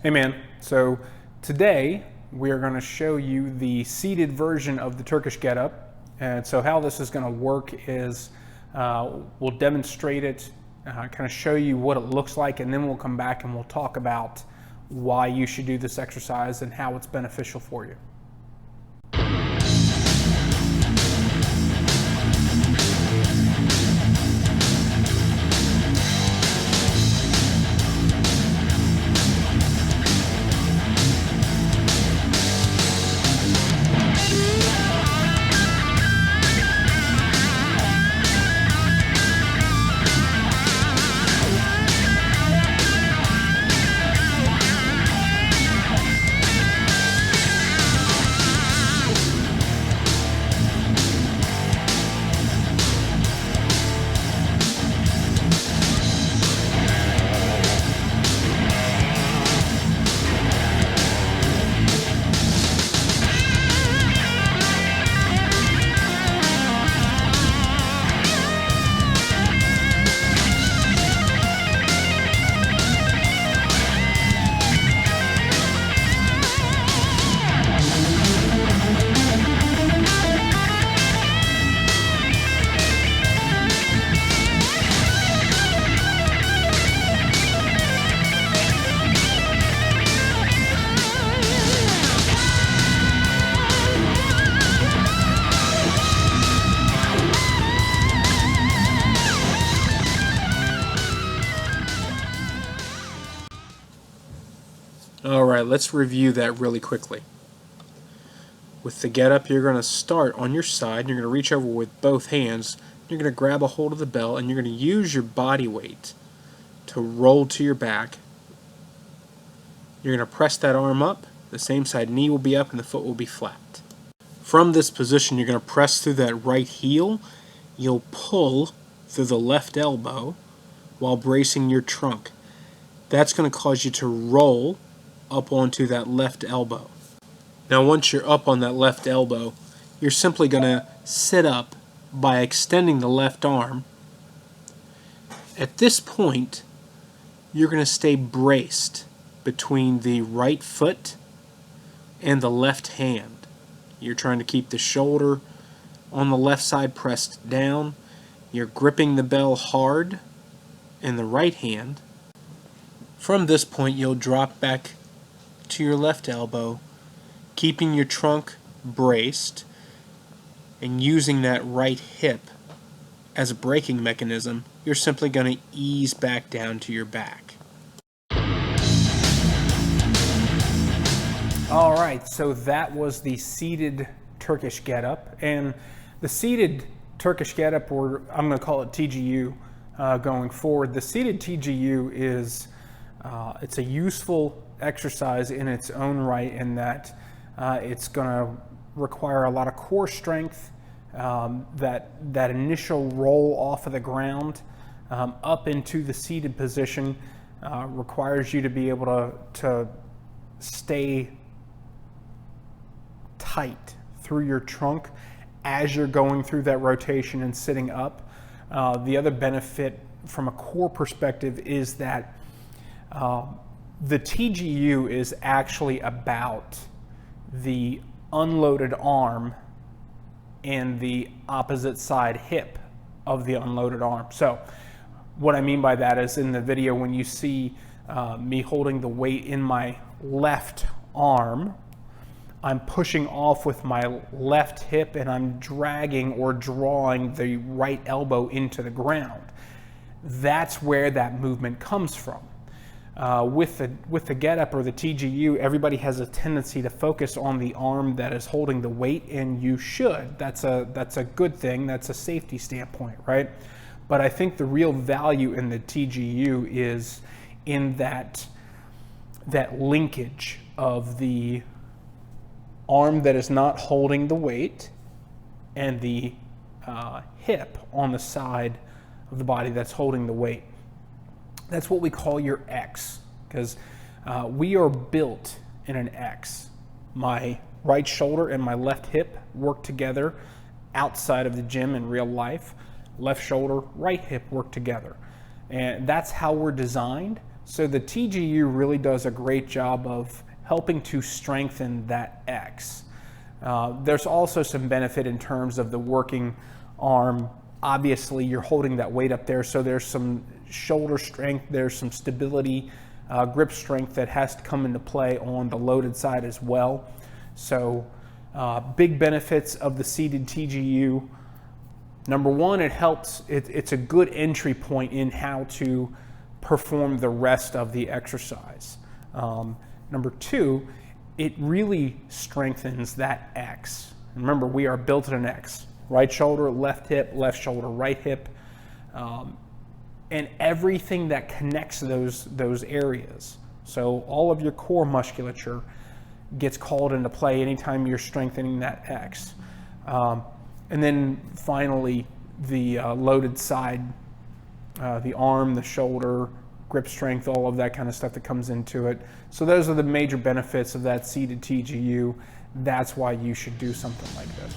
Hey man, so today we are going to show you the seated version of the Turkish Get-Up. And so how this is going to work is we'll demonstrate it, kind of show you what it looks like, and then we'll come back and we'll talk about why you should do this exercise and how it's beneficial for you. Alright, let's review that really quickly. With the get-up, you're going to start on your side, you're going to reach over with both hands, you're going to grab a hold of the bell, and you're going to use your body weight to roll to your back. You're going to press that arm up, the same side knee will be up and the foot will be flat. From this position, you're going to press through that right heel, you'll pull through the left elbow while bracing your trunk. That's going to cause you to roll up onto that left elbow. Now once you're up on that left elbow, you're simply going to sit up by extending the left arm. At this point, you're going to stay braced between the right foot and the left hand. You're trying to keep the shoulder on the left side pressed down. You're gripping the bell hard in the right hand. From this point, you'll drop back to your left elbow, keeping your trunk braced and using that right hip as a braking mechanism. You're simply going to ease back down to your back. Alright, so that was the seated Turkish Get-Up, and the seated Turkish Get-Up, or I'm going to call it TGU going forward. The seated TGU is it's a useful exercise in its own right, in that it's going to require a lot of core strength. That initial roll off of the ground up into the seated position requires you to be able to stay tight through your trunk as you're going through that rotation and sitting up. The other benefit from a core perspective is that the TGU is actually about the unloaded arm and the opposite side hip of the unloaded arm. So what I mean by that is, in the video when you see me holding the weight in my left arm, I'm pushing off with my left hip and I'm dragging or drawing the right elbow into the ground. That's where that movement comes from. With the Get-Up or the TGU, everybody has a tendency to focus on the arm that is holding the weight, and you should. That's a good thing. That's a safety standpoint, right? But I think the real value in the TGU is in that linkage of the arm that is not holding the weight and the hip on the side of the body that's holding the weight. That's what we call your X, because we are built in an X. My right shoulder and my left hip work together outside of the gym in real life. Left shoulder, right hip work together. And that's how we're designed. So the TGU really does a great job of helping to strengthen that X. There's also some benefit in terms of the working arm. Obviously, you're holding that weight up there, so there's some shoulder strength, there's some stability, grip strength that has to come into play on the loaded side as well. So big benefits of the seated TGU. Number one, it's a good entry point in how to perform the rest of the exercise. Number two, it really strengthens that X. Remember, we are built in an X. Right shoulder, left hip, left shoulder, right hip, and everything that connects those areas. So all of your core musculature gets called into play anytime you're strengthening that X. And then finally, the loaded side, the arm, the shoulder, grip strength, all of that kind of stuff that comes into it. So those are the major benefits of that seated TGU. That's why you should do something like this.